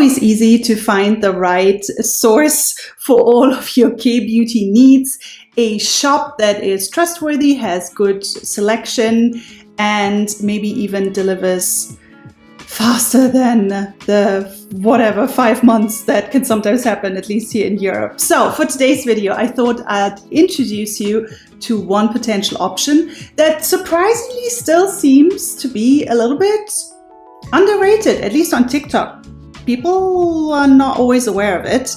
always easy to find the right source for all of your K-beauty needs. A shop that is trustworthy, has good selection, and maybe even delivers faster than the 5 months that can sometimes happen, at least here in Europe. So for today's video, I thought I'd introduce you to one potential option that surprisingly still seems to be a little bit underrated, at least on TikTok. People are not always aware of it.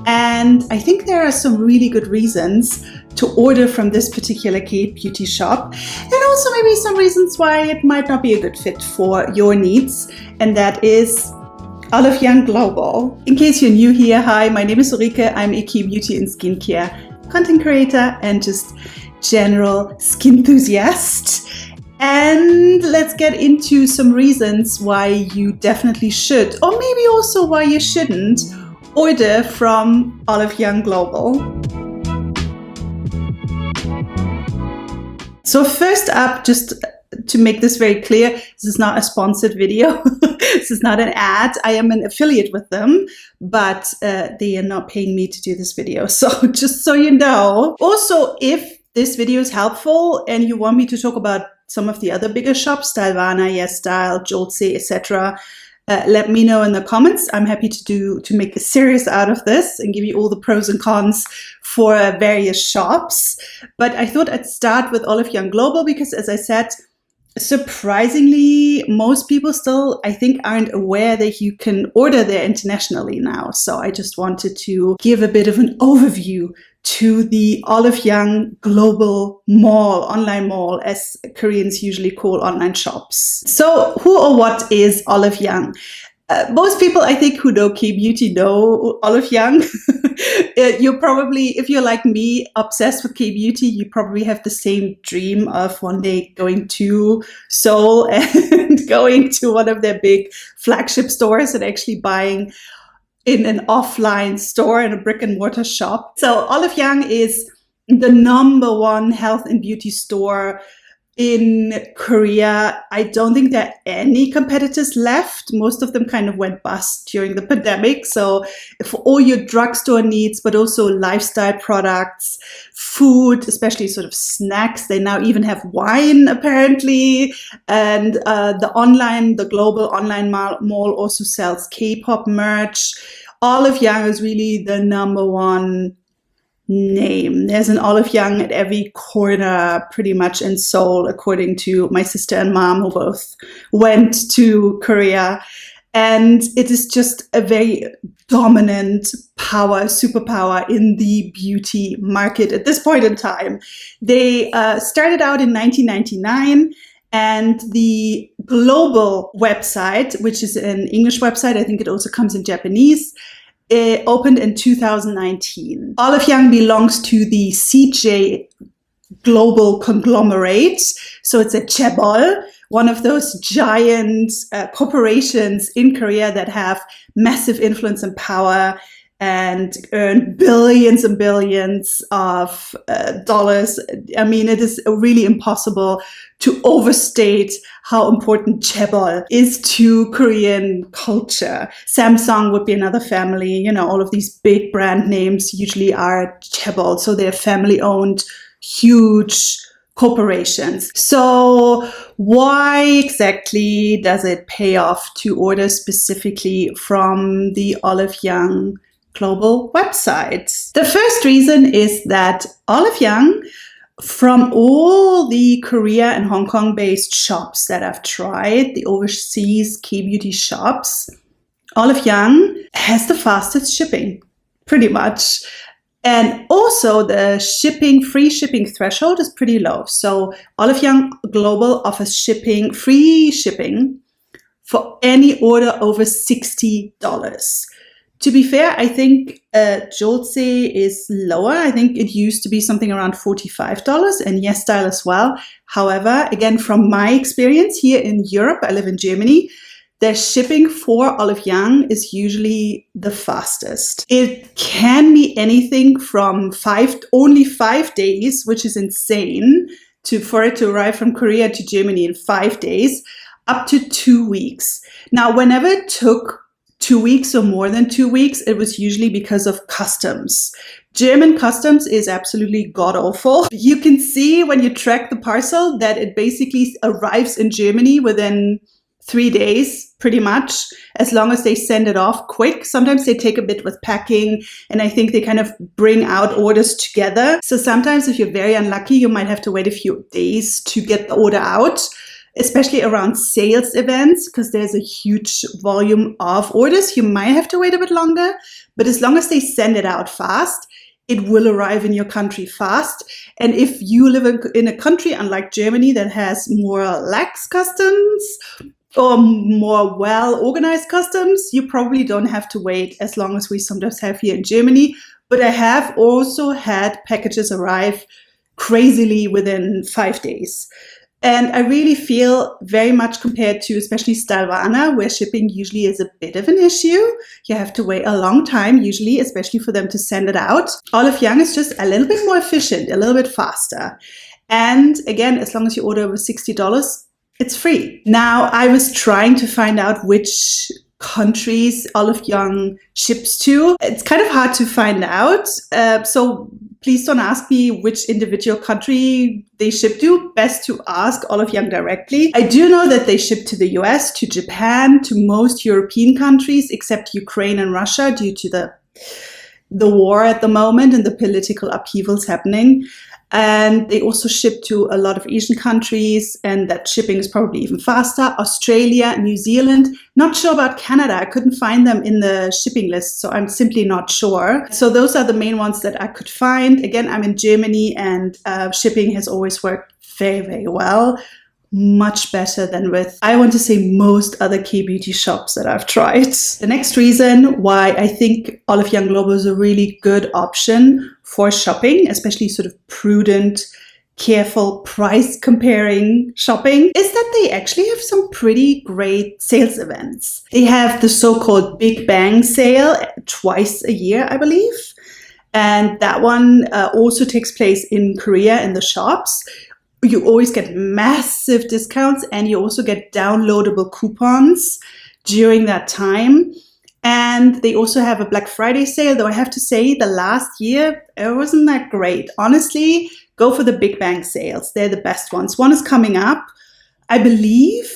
And I think there are some really good reasons to order from this particular K-beauty shop, and also maybe some reasons why it might not be a good fit for your needs, and that is Olive Young Global. In case you're new here, hi, my name is Ulrike. I'm a K-beauty and skincare content creator and just general skin enthusiast. And let's get into some reasons why you definitely should, or maybe also why you shouldn't, order from Olive Young Global. So first up, just to make this very clear, this is not a sponsored video. This is not an ad. I am an affiliate with them, but they are not paying me to do this video. So just so you know. Also, if this video is helpful and you want me to talk about some of the other bigger shops, Stylevana, YesStyle, Joltse, etc., let me know in the comments. I'm happy to make a series out of this and give you all the pros and cons for various shops. But I thought I'd start with Olive Young Global because, as I said, surprisingly, most people still, I think, aren't aware that you can order there internationally now. So I just wanted to give a bit of an overview to the Olive Young Global Mall, online mall, as Koreans usually call online shops. So who or what is Olive Young? Most people, I think, who know K-beauty know Olive Young. You're probably, if you're like me, obsessed with K-beauty, you probably have the same dream of one day going to Seoul and going to one of their big flagship stores and actually buying in an offline store, in a brick and mortar shop. So Olive Young is the #1 health and beauty store in Korea. I don't think there are any competitors left. Most of them kind of went bust during the pandemic. So for all your drugstore needs, but also lifestyle products, food, especially sort of snacks. They now even have wine apparently. And the global online mall also sells K-pop merch. Olive Young is really the #1 name. There's an Olive Young at every corner pretty much in Seoul, according to my sister and mom, who both went to Korea. And it is just a very dominant superpower in the beauty market at this point in time. They started out in 1999. And the global website, which is an English website, I think it also comes in Japanese, it opened in 2019. Olive Young belongs to the CJ Global Conglomerate. So it's a chaebol, one of those giant corporations in Korea that have massive influence and power and earn billions and billions of dollars. I mean, it is really impossible to overstate how important chaebol is to Korean culture. Samsung would be another family. You know, all of these big brand names usually are chaebol. So they're family-owned, huge corporations. So why exactly does it pay off to order specifically from the Olive Young Global website? The first reason is that Olive Young, from all the Korea and Hong Kong based shops that I've tried, the overseas K-beauty shops, Olive Young has the fastest shipping, pretty much. And also the free shipping threshold is pretty low. So Olive Young Global offers free shipping for any order over $60. To be fair, I think Joltse is lower. I think it used to be something around $45, and YesStyle as well. However, again, from my experience here in Europe, I live in Germany, their shipping for Olive Young is usually the fastest. It can be anything from only 5 days, which is insane, for it to arrive from Korea to Germany in 5 days, up to 2 weeks. Now, whenever it took 2 weeks or more than 2 weeks, it was usually because of customs. German customs is absolutely god awful. You can see when you track the parcel that it basically arrives in Germany within 3 days, pretty much, as long as they send it off quick. Sometimes they take a bit with packing, and I think they kind of bring out orders together. So sometimes if you're very unlucky, you might have to wait a few days to get the order out, especially around sales events, because there's a huge volume of orders. You might have to wait a bit longer, but as long as they send it out fast, it will arrive in your country fast. And if you live in a country, unlike Germany, that has more lax customs or more well-organized customs, you probably don't have to wait as long as we sometimes have here in Germany. But I have also had packages arrive crazily within 5 days. And I really feel very much compared to especially Stalvana, where shipping usually is a bit of an issue. You have to wait a long time, usually, especially for them to send it out. Olive Young is just a little bit more efficient, a little bit faster. And again, as long as you order over $60, it's free. Now, I was trying to find out which countries Olive Young ships to. It's kind of hard to find out. So please don't ask me which individual country they ship to. Best to ask Olive Young directly. I do know that they ship to the US, to Japan, to most European countries, except Ukraine and Russia due to the war at the moment and the political upheavals happening. And they also ship to a lot of Asian countries, and that shipping is probably even faster. Australia, New Zealand. Not sure about Canada. I couldn't find them in the shipping list, so I'm simply not sure. So those are the main ones that I could find. Again, I'm in Germany, and shipping has always worked very, very well. Much better than with, I want to say, most other K-beauty shops that I've tried. The next reason why I think Olive Young Global is a really good option for shopping, especially sort of prudent, careful price comparing shopping, is that they actually have some pretty great sales events. They have the so-called Big Bang sale twice a year, I believe. And that one also takes place in Korea in the shops. You always get massive discounts, and you also get downloadable coupons during that time. And they also have a Black Friday sale, though I have to say the last year, it wasn't that great. Honestly, go for the Big Bang sales. They're the best ones. One is coming up, I believe,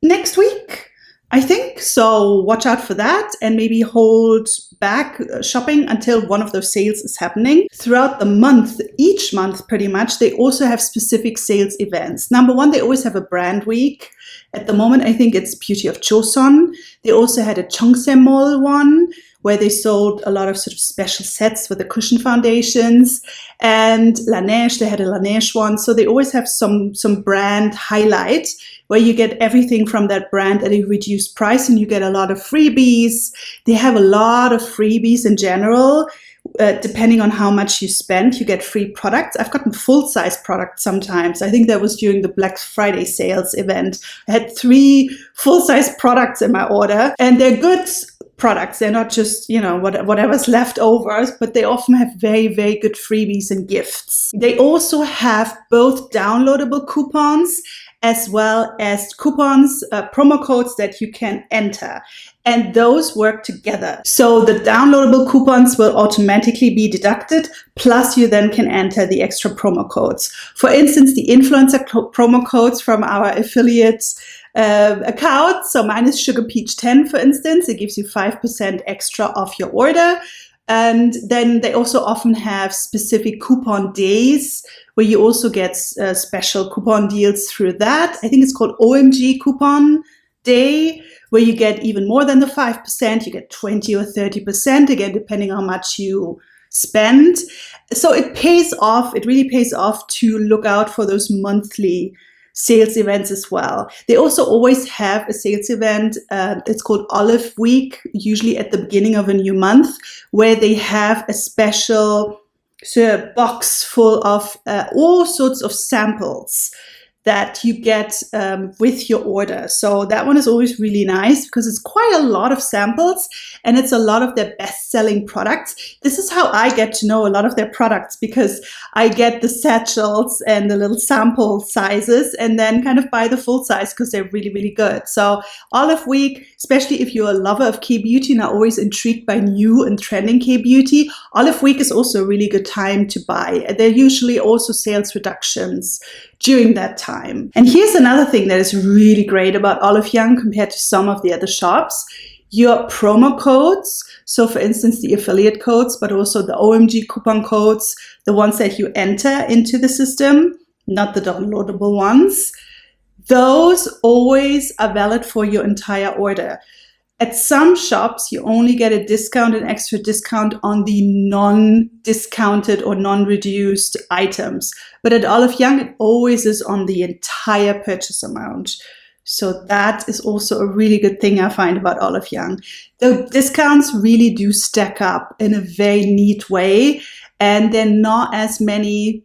next week, I think. So watch out for that, and maybe hold back shopping until one of those sales is happening. Throughout the month, each month pretty much, they also have specific sales events. Number one, they always have a brand week. At the moment, I think it's Beauty of Joseon. They also had a Cheongsae Mall one, where they sold a lot of sort of special sets for the cushion foundations. And Laneige, they had a Laneige one. So they always have some brand highlight where you get everything from that brand at a reduced price, and you get a lot of freebies. They have a lot of freebies in general. Depending on how much you spend, you get free products. I've gotten full-size products sometimes. I think that was during the Black Friday sales event. I had 3 full-size products in my order, and they're good products. They're not just, whatever's left over, but they often have very, very good freebies and gifts. They also have both downloadable coupons as well as coupons, promo codes that you can enter. And those work together. So the downloadable coupons will automatically be deducted, plus you then can enter the extra promo codes. For instance, the influencer promo codes from our affiliates account. So mine is Sugar Peach 10, for instance. It gives you 5% extra off your order. And then they also often have specific coupon days where you also get special coupon deals through that. I think it's called OMG Coupon Day, where you get even more than the 5%. You get 20 or 30%, again, depending on how much you spend. So it pays off. It really pays off to look out for those monthly sales events as well. They also always have a sales event. It's called Olive Week, usually at the beginning of a new month, where they have a special box full of all sorts of samples that you get with your order. So that one is always really nice because it's quite a lot of samples and it's a lot of their best-selling products. This is how I get to know a lot of their products, because I get the satchels and the little sample sizes and then kind of buy the full size because they're really, really good. So Olive Week, especially if you're a lover of K-beauty and are always intrigued by new and trending K-beauty, Olive Week is also a really good time to buy. There are usually also sales reductions during that time. And here's another thing that is really great about Olive Young compared to some of the other shops. Your promo codes, so for instance the affiliate codes, but also the OMG coupon codes, the ones that you enter into the system, not the downloadable ones, those always are valid for your entire order. At some shops, you only get a discount, an extra discount on the non-discounted or non-reduced items. But at Olive Young, it always is on the entire purchase amount. So that is also a really good thing I find about Olive Young. The discounts really do stack up in a very neat way, and they're not as many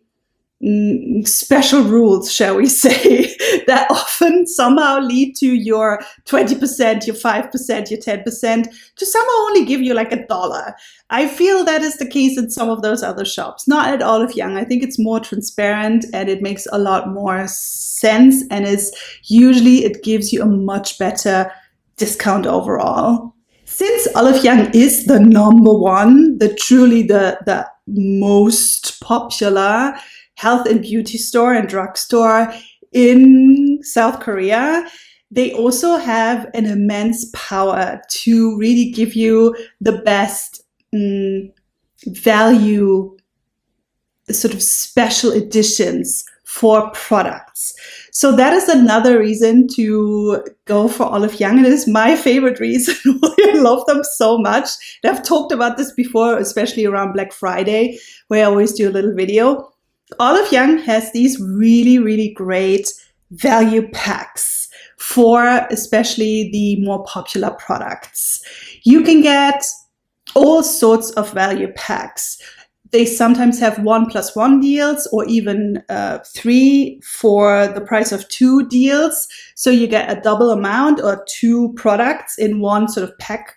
special rules, shall we say, that often somehow lead to your 20%, your 5%, your 10% to somehow only give you like $1. I feel that is the case in some of those other shops, not at Olive Young. I think it's more transparent and it makes a lot more sense, and it gives you a much better discount overall. Since Olive Young is the number one, the most popular health and beauty store and drugstore in South Korea, they also have an immense power to really give you the best value, sort of special editions for products. So that is another reason to go for Olive Young, and it is my favorite reason why I love them so much. And I've talked about this before, especially around Black Friday, where I always do a little video. Olive Young has these really, really great value packs for especially the more popular products. You can get all sorts of value packs. They sometimes have 1+1 deals, or even 3 for the price of 2 deals. So you get a double amount or 2 products in one sort of pack,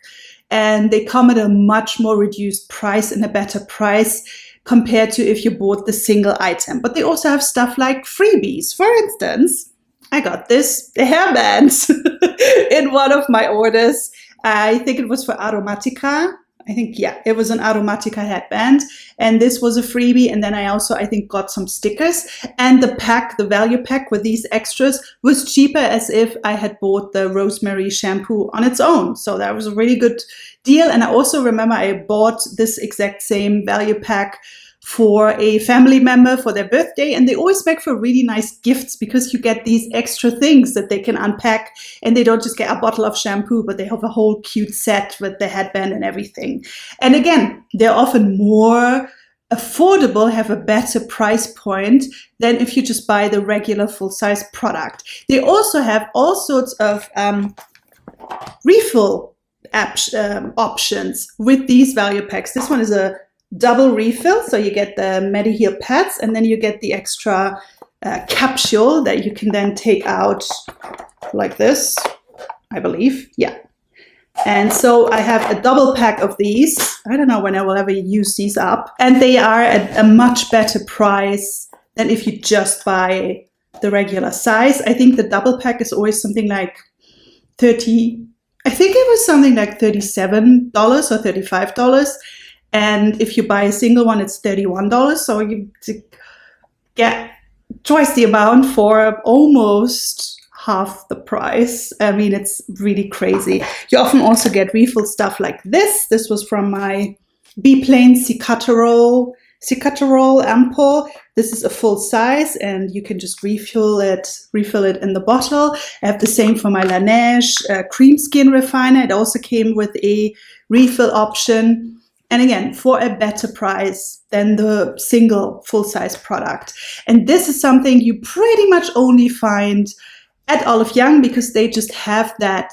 and they come at a much more reduced price and a better price compared to if you bought the single item. But they also have stuff like freebies. For instance, I got this hairband in one of my orders. I think it was for Aromatica. It was an Aromatica headband, and this was a freebie. And then I also, got some stickers, and the value pack with these extras was cheaper as if I had bought the rosemary shampoo on its own. So that was a really good deal. And I also remember I bought this exact same value pack for a family member for their birthday, and they always make for really nice gifts because you get these extra things that they can unpack, and they don't just get a bottle of shampoo, but they have a whole cute set with the headband and everything. And again, they're often more affordable, have a better price point than if you just buy the regular full-size product. They also have all sorts of refill options with these value packs. This one is a double refill, so you get the MediHeal pads, and then you get the extra capsule that you can then take out like this, I believe. Yeah. And so I have a double pack of these. I don't know when I will ever use these up. And they are at a much better price than if you just buy the regular size. I think the double pack is always something like $37 or $35. And if you buy a single one, it's $31. So you get twice the amount for almost half the price. I mean, it's really crazy. You often also get refill stuff like this. This was from my Be-Plane Cicatrol ampoule. This is a full size, and you can just refill it in the bottle. I have the same for my Laneige cream skin refiner. It also came with a refill option. And again, for a better price than the single full-size product. And this is something you pretty much only find at Olive Young, because they just have that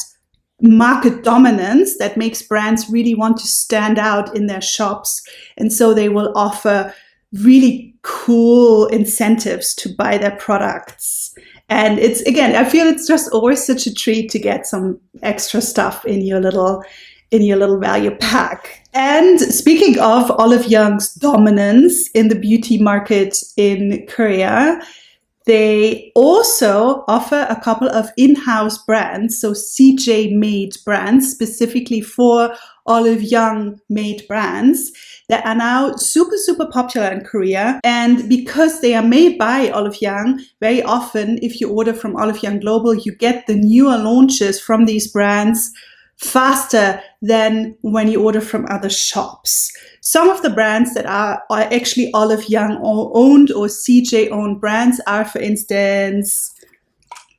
market dominance that makes brands really want to stand out in their shops. And so they will offer really cool incentives to buy their products. And it's, again, I feel it's just always such a treat to get some extra stuff in your little value pack. And speaking of Olive Young's dominance in the beauty market in Korea, they also offer a couple of in-house brands, so CJ made brands, specifically for Olive Young made brands, that are now super, super popular in Korea. And because they are made by Olive Young, very often if you order from Olive Young Global, you get the newer launches from these brands faster than when you order from other shops. Some of the brands that are actually Olive Young owned or CJ owned brands are, for instance,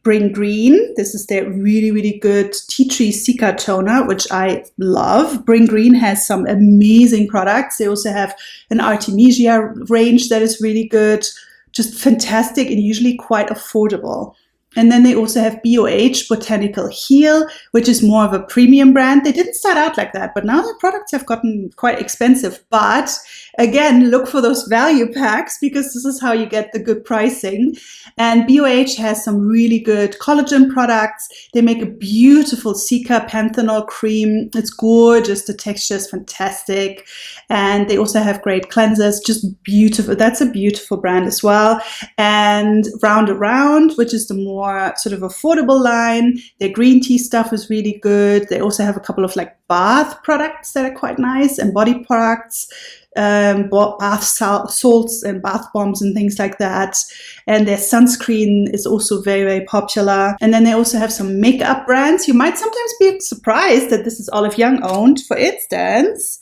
Bring Green. This is their really, really good tea tree Cica toner, which I love. Bring Green has some amazing products. They also have an Artemisia range that is really good, just fantastic and usually quite affordable. And then they also have BOH, Botanical Heal, which is more of a premium brand. They didn't start out like that, but now their products have gotten quite expensive. But again, look for those value packs because this is how you get the good pricing. And BOH has some really good collagen products. They make a beautiful Cica panthenol cream. It's gorgeous. The texture is fantastic. And they also have great cleansers, just beautiful. That's a beautiful brand as well. And Round Around, which is the more sort of affordable line. Their green tea stuff is really good. They also have a couple of like bath products that are quite nice, and body products, bath salts and bath bombs and things like that. And their sunscreen is also very, very popular. And then they also have some makeup brands. You might sometimes be surprised that this is Olive Young owned. For instance,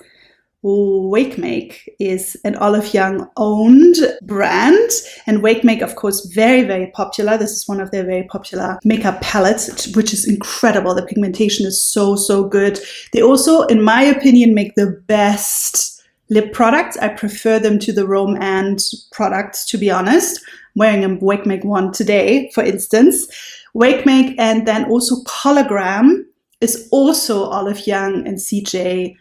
WakeMake is an Olive Young owned brand, and WakeMake, of course, very, very popular. This is one of their very popular makeup palettes, which is incredible. The pigmentation is so, so good. They also, in my opinion, make the best lip products. I prefer them to the Rome and products, to be honest. I'm wearing a WakeMake one today, for instance. WakeMake, and then also Cologram is also Olive Young and CJ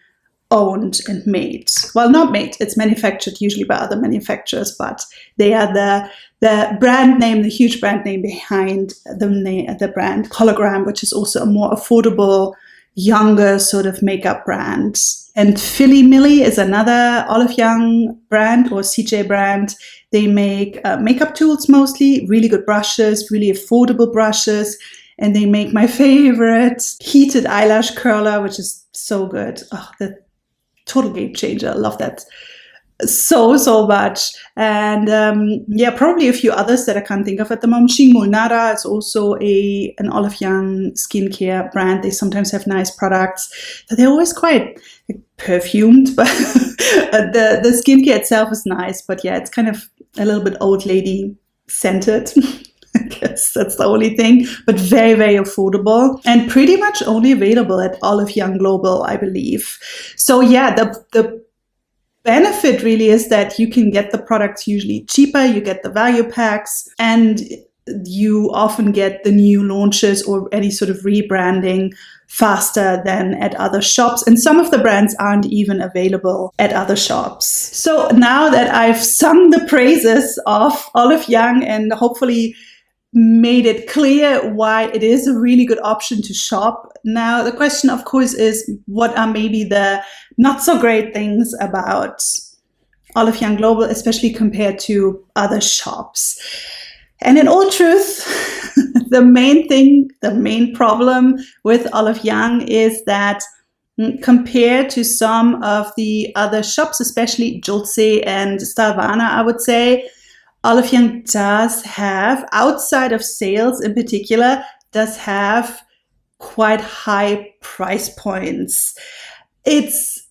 owned and made. Well, not made, it's manufactured usually by other manufacturers, but they are the brand name, the huge brand name behind the brand Cologram, which is also a more affordable, younger sort of makeup brand. And Philly Millie is another Olive Young brand or CJ brand. They make makeup tools mostly, really good brushes, really affordable brushes. And they make my favorite heated eyelash curler, which is so good. Oh, the total game changer. I love that so, so much. And probably a few others that I can't think of at the moment. Xingmul Nara is also an Olive Young skincare brand. They sometimes have nice products, but they're always quite perfumed. But the skincare itself is nice. But yeah, it's kind of a little bit old lady scented. I guess that's the only thing, but very, very affordable and pretty much only available at Olive Young Global, I believe. So yeah, the benefit really is that you can get the products usually cheaper, you get the value packs, and you often get the new launches or any sort of rebranding faster than at other shops. And some of the brands aren't even available at other shops. So now that I've sung the praises of Olive Young and hopefully made it clear why it is a really good option to shop. Now, the question, of course, is what are maybe the not so great things about Olive Young Global, especially compared to other shops? And in all truth, the main problem with Olive Young is that compared to some of the other shops, especially Jolce and Stalvana, I would say, Olive Young does have, outside of sales in particular, does have quite high price points. It's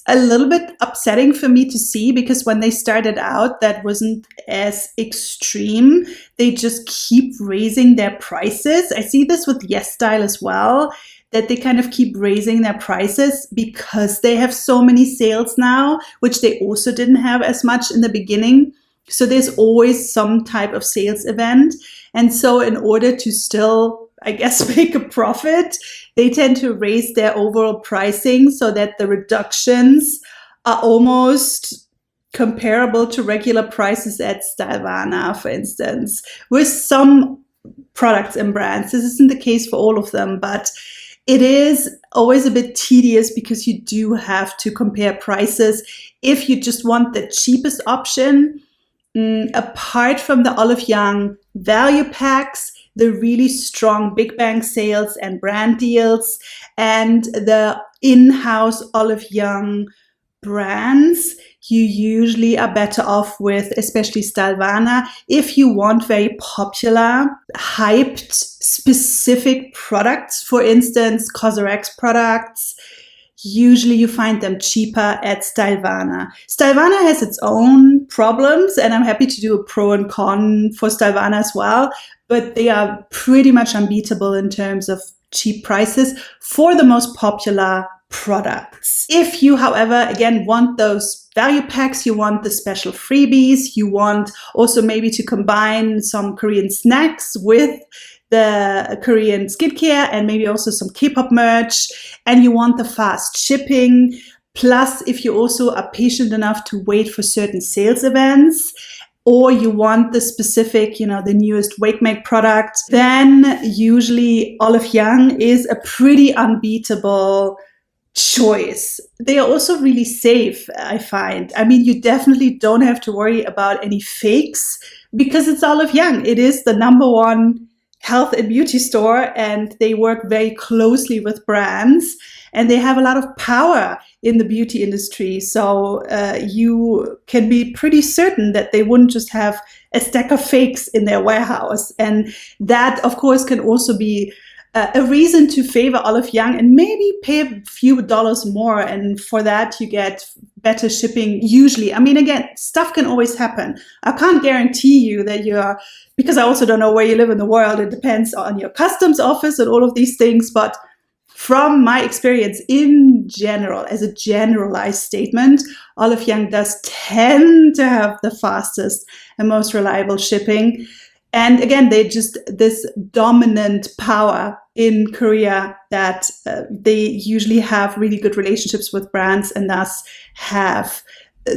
a little bit upsetting for me to see because when they started out, that wasn't as extreme. They just keep raising their prices. I see this with Yes Style as well, that they kind of keep raising their prices because they have so many sales now, which they also didn't have as much in the beginning. So there's always some type of sales event. And so in order to still, I guess, make a profit, they tend to raise their overall pricing so that the reductions are almost comparable to regular prices at Stylevana, for instance, with some products and brands. This isn't the case for all of them, but it is always a bit tedious because you do have to compare prices. If you just want the cheapest option, apart from the Olive Young value packs, the really strong Big Bang sales and brand deals, and the in-house Olive Young brands, you usually are better off with, especially Stylevana, if you want very popular, hyped, specific products. For instance, COSRX products. Usually you find them cheaper at Stylevana. Stylevana has its own problems, and I'm happy to do a pro and con for Stylevana as well, but they are pretty much unbeatable in terms of cheap prices for the most popular products. If you, however, again, want those value packs, you want the special freebies, you want also maybe to combine some Korean snacks with the Korean skincare and maybe also some K-pop merch, and you want the fast shipping, plus if you also are patient enough to wait for certain sales events, or you want the specific, the newest Wake Make product, then usually Olive Young is a pretty unbeatable choice. They are also really safe, I find. I mean, you definitely don't have to worry about any fakes because it's Olive Young. It is the #1 health and beauty store, and they work very closely with brands, and they have a lot of power in the beauty industry. So you can be pretty certain that they wouldn't just have a stack of fakes in their warehouse. And that, of course, can also be a reason to favor Olive Young and maybe pay a few dollars more. And for that, you get better shipping usually. I mean, again, stuff can always happen. I can't guarantee you that because I also don't know where you live in the world. It depends on your customs office and all of these things. But from my experience in general, as a generalized statement, Olive Young does tend to have the fastest and most reliable shipping. And again, they just this dominant power in Korea that they usually have really good relationships with brands and thus have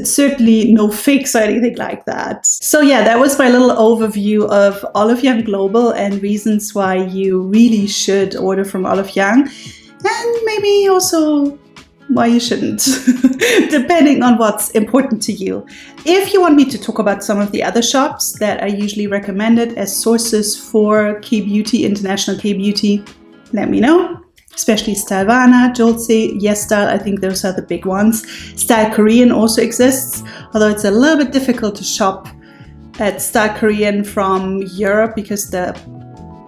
certainly no fakes or anything like that. So yeah, that was my little overview of Olive Young Global and reasons why you really should order from Olive Young, and maybe also why you shouldn't, depending on what's important to you. If you want me to talk about some of the other shops that are usually recommended as sources for K-Beauty, international K-Beauty, let me know. Especially Stylevana, Jolse, YesStyle, I think those are the big ones. Style Korean also exists, although it's a little bit difficult to shop at Style Korean from Europe because the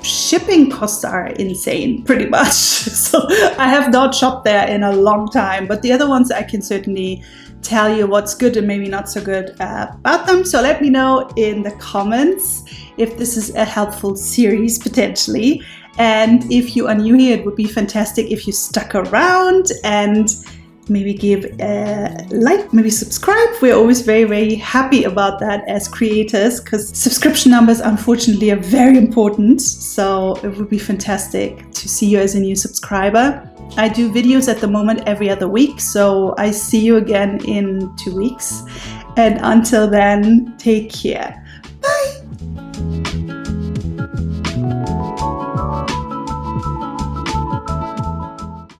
shipping costs are insane, pretty much. So I have not shopped there in a long time, but the other ones I can certainly tell you what's good and maybe not so good about them. So let me know in the comments if this is a helpful series potentially. And if you are new here, it would be fantastic if you stuck around and maybe give a like, maybe subscribe. We're always very, very happy about that as creators because subscription numbers, unfortunately, are very important. So it would be fantastic to see you as a new subscriber. I do videos at the moment every other week. So I see you again in 2 weeks. And until then, take care.